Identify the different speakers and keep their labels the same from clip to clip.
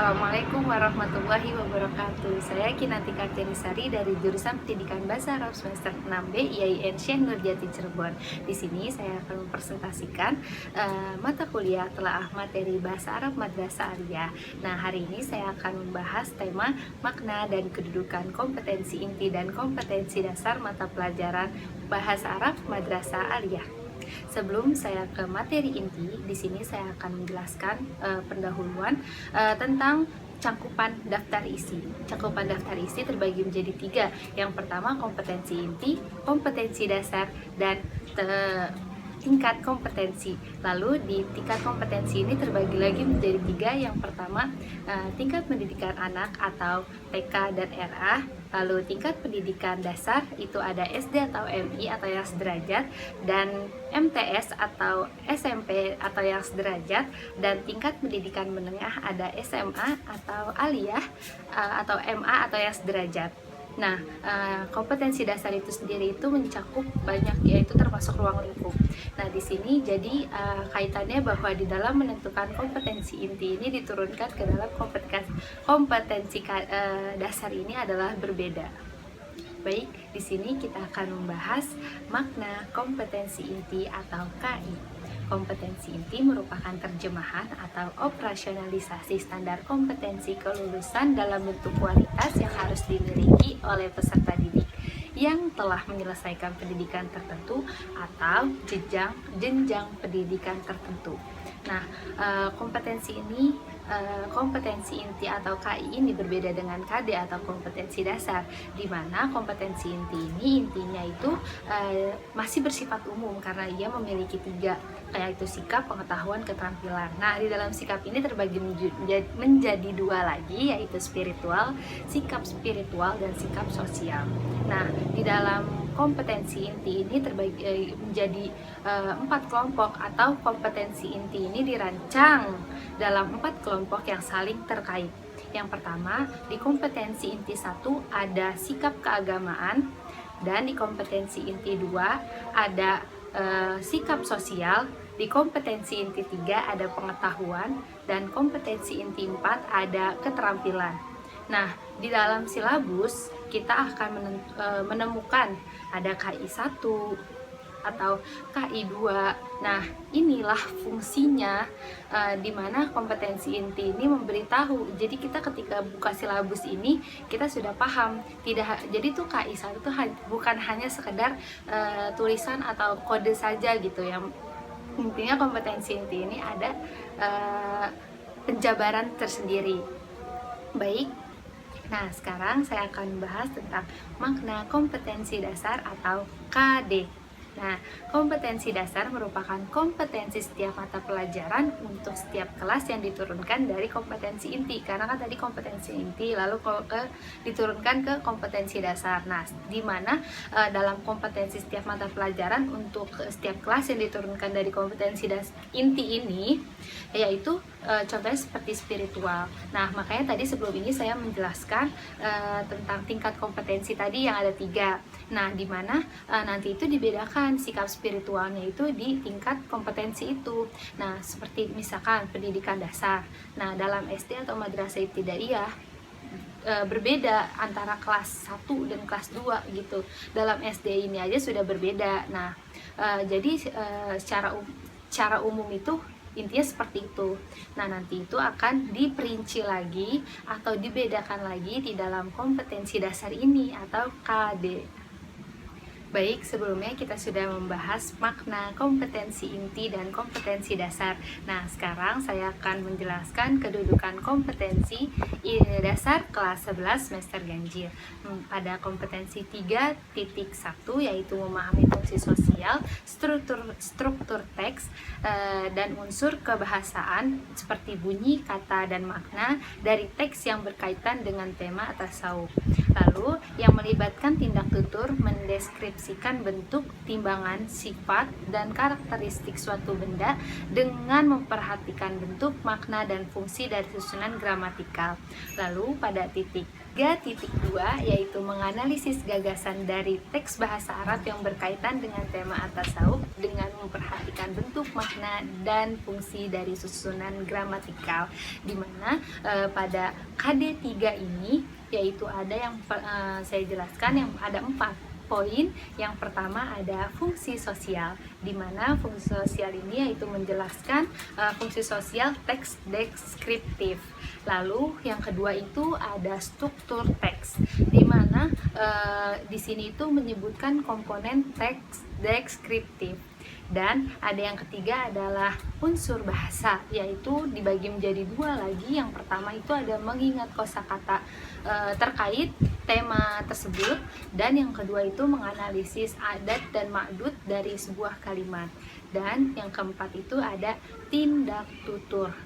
Speaker 1: Assalamualaikum warahmatullahi wabarakatuh. Saya Kinanti Kartianisari dari jurusan Pendidikan Bahasa Arab semester 6B IAIN Syekh Nurjati Cirebon. Di sini saya akan mempresentasikan mata kuliah telaah materi Bahasa Arab Madrasah Aliyah. Nah, hari ini saya akan membahas tema makna dan kedudukan kompetensi inti dan kompetensi dasar mata pelajaran Bahasa Arab Madrasah Aliyah. Sebelum saya ke materi inti, di sini saya akan menjelaskan pendahuluan tentang cakupan daftar isi. Cakupan daftar isi terbagi menjadi tiga. Yang pertama kompetensi inti, kompetensi dasar, dan tingkat kompetensi. Lalu di tingkat kompetensi ini terbagi lagi menjadi tiga. Yang pertama tingkat pendidikan anak atau TK dan RA. Lalu tingkat pendidikan dasar itu ada SD atau MI atau yang sederajat, dan MTS atau SMP atau yang sederajat, dan tingkat pendidikan menengah ada SMA atau aliyah atau MA atau yang sederajat. Nah, kompetensi dasar itu sendiri itu mencakup banyak, yaitu termasuk ruang lingkup. Nah, di sini jadi kaitannya bahwa di dalam menentukan kompetensi inti ini diturunkan ke dalam kompetensi dasar ini adalah berbeda. Baik, di sini kita akan membahas makna kompetensi inti atau KI. Kompetensi inti merupakan terjemahan atau operasionalisasi standar kompetensi kelulusan dalam bentuk kualitas yang harus dimiliki oleh peserta didik yang telah menyelesaikan pendidikan tertentu atau jenjang pendidikan tertentu. Nah, kompetensi inti atau KI ini berbeda dengan KD atau kompetensi dasar, di mana kompetensi inti ini intinya itu masih bersifat umum karena ia memiliki tiga, yaitu sikap, pengetahuan, keterampilan. Nah, di dalam sikap ini terbagi menjadi dua lagi, yaitu sikap spiritual dan sikap sosial. Nah, di dalam kompetensi inti ini terbagi menjadi 4 kelompok, atau kompetensi inti ini dirancang dalam 4 kelompok yang saling terkait. Yang pertama, di kompetensi inti 1 ada sikap keagamaan, dan di kompetensi inti 2 ada sikap sosial, di kompetensi inti 3 ada pengetahuan, dan kompetensi inti 4 ada keterampilan. Nah, di dalam silabus kita akan menemukan ada KI 1 atau KI 2. Nah, inilah fungsinya di mana kompetensi inti ini memberitahu. Jadi kita ketika buka silabus ini kita sudah paham. Jadi tuh KI 1 tuh bukan hanya sekedar tulisan atau kode saja gitu ya. Intinya kompetensi inti ini ada penjabaran tersendiri. Baik. Nah, sekarang saya akan membahas tentang makna kompetensi dasar atau KD. Nah, kompetensi dasar merupakan kompetensi setiap mata pelajaran untuk setiap kelas yang diturunkan dari kompetensi inti. Karena kan tadi kompetensi inti, lalu diturunkan ke kompetensi dasar. Nah, di mana dalam kompetensi setiap mata pelajaran untuk setiap kelas yang diturunkan dari kompetensi inti ini, yaitu contohnya seperti spiritual. Nah, makanya tadi sebelum ini saya menjelaskan tentang tingkat kompetensi tadi yang ada 3. Nah, di mana nanti itu dibedakan sikap spiritualnya itu di tingkat kompetensi itu. Nah, seperti misalkan pendidikan dasar. Nah, dalam SD atau madrasah ibtidaiyah berbeda antara kelas 1 dan kelas 2 gitu. Dalam SD ini aja sudah berbeda. Nah, jadi secara umum itu intinya seperti itu. Nah, nanti itu akan diperinci lagi atau dibedakan lagi di dalam kompetensi dasar ini atau KD. Baik, sebelumnya kita sudah membahas makna kompetensi inti dan kompetensi dasar. Nah, sekarang saya akan menjelaskan kedudukan kompetensi dasar kelas 11 semester ganjil. Pada kompetensi 3.1 yaitu memahami fungsi sosial, struktur teks, dan unsur kebahasaan seperti bunyi, kata, dan makna dari teks yang berkaitan dengan tema tasawuf. Lalu yang melibatkan tindak tutur mendeskripsikan bentuk, timbangan, sifat, dan karakteristik suatu benda dengan memperhatikan bentuk, makna, dan fungsi dari susunan gramatikal. Lalu pada titik 3.2 yaitu menganalisis gagasan dari teks bahasa Arab yang berkaitan dengan tema at-tasawuf dengan memperhatikan bentuk, makna, dan fungsi dari susunan gramatikal, di mana pada KD3 ini yaitu ada yang saya jelaskan yang ada 4 poin. Yang pertama ada fungsi sosial, di mana fungsi sosial ini yaitu menjelaskan fungsi sosial teks deskriptif. Lalu yang kedua itu ada struktur teks, di mana di sini itu menyebutkan komponen teks deskriptif. Dan ada yang ketiga adalah unsur bahasa, yaitu dibagi menjadi 2 lagi. Yang pertama itu ada mengingat kosakata terkait tema tersebut, dan yang kedua itu menganalisis adat dan ma'dud dari sebuah kalimat, dan yang keempat itu ada tindak tutur.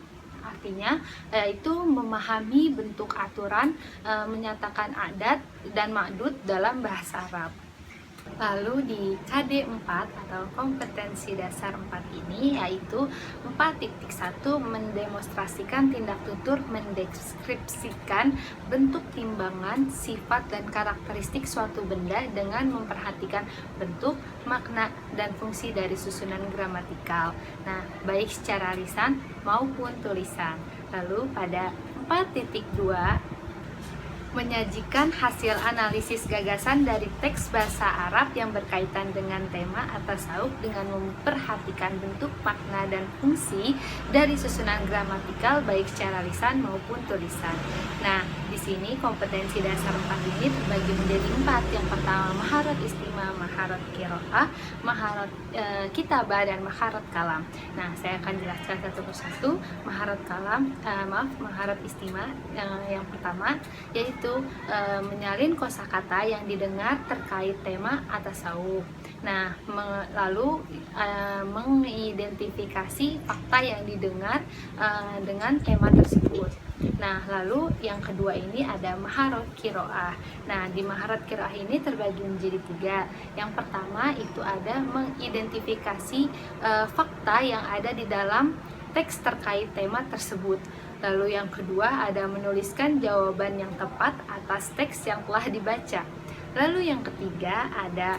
Speaker 1: Artinya itu memahami bentuk aturan, menyatakan adat dan ma'dud dalam bahasa Arab. Lalu di KD4 atau kompetensi dasar 4 ini yaitu 4.1 mendemonstrasikan tindak tutur mendeskripsikan bentuk, timbangan, sifat, dan karakteristik suatu benda dengan memperhatikan bentuk, makna, dan fungsi dari susunan gramatikal. Nah, baik secara lisan maupun tulisan. Lalu pada 4.2 menyajikan hasil analisis gagasan dari teks bahasa Arab yang berkaitan dengan tema at-tasawuf dengan memperhatikan bentuk, makna, dan fungsi dari susunan gramatikal baik secara lisan maupun tulisan. Nah, di sini kompetensi dasar 4 ini terbagi menjadi 4. Yang pertama maharat istimah, maharat qiraah, maharat kitabah, dan maharat kalam. Nah, saya akan jelaskan satu persatu. Maharat kalam, maharat istimah yang pertama yaitu menyalin kosakata yang didengar terkait tema at-tasawuf. Nah, lalu mengidentifikasi fakta yang didengar dengan tema tersebut. Nah, lalu yang kedua ini ada maharat qiraah. Nah, di maharat qiraah ini terbagi menjadi 3. Yang pertama itu ada mengidentifikasi fakta yang ada di dalam teks terkait tema tersebut. Lalu yang kedua ada menuliskan jawaban yang tepat atas teks yang telah dibaca. Lalu yang ketiga ada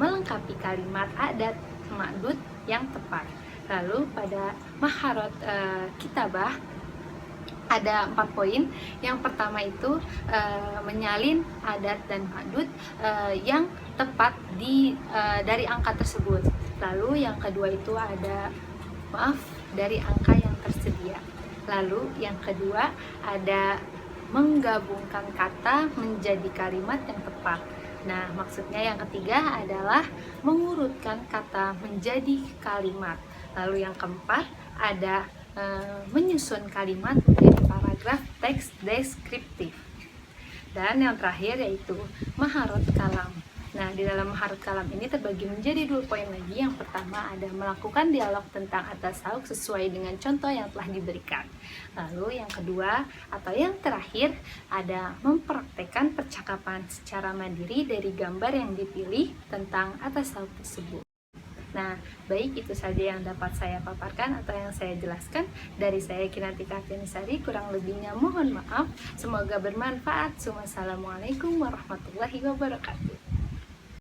Speaker 1: melengkapi kalimat adat ma'dud yang tepat. Lalu pada maharat kitabah ada 4 poin. Yang pertama itu menyalin adat dan ma'dud yang tepat dari angka tersebut. Lalu yang kedua itu ada dari angka yang tersedia. Lalu yang kedua ada menggabungkan kata menjadi kalimat yang tepat. Nah, maksudnya yang ketiga adalah mengurutkan kata menjadi kalimat. Lalu yang keempat ada menyusun kalimat menjadi paragraf teks deskriptif. Dan yang terakhir yaitu maharat kalam. Nah, di dalam maharat kalam ini terbagi menjadi 2 poin lagi. Yang pertama ada melakukan dialog tentang at-tasawuf sesuai dengan contoh yang telah diberikan. Lalu yang kedua atau yang terakhir ada mempraktekkan percakapan secara mandiri dari gambar yang dipilih tentang at-tasawuf tersebut. Nah, baik itu saja yang dapat saya paparkan atau yang saya jelaskan. Dari saya Kinanti Kartianisari, kurang lebihnya mohon maaf. Semoga bermanfaat. Wassalamualaikum warahmatullahi wabarakatuh.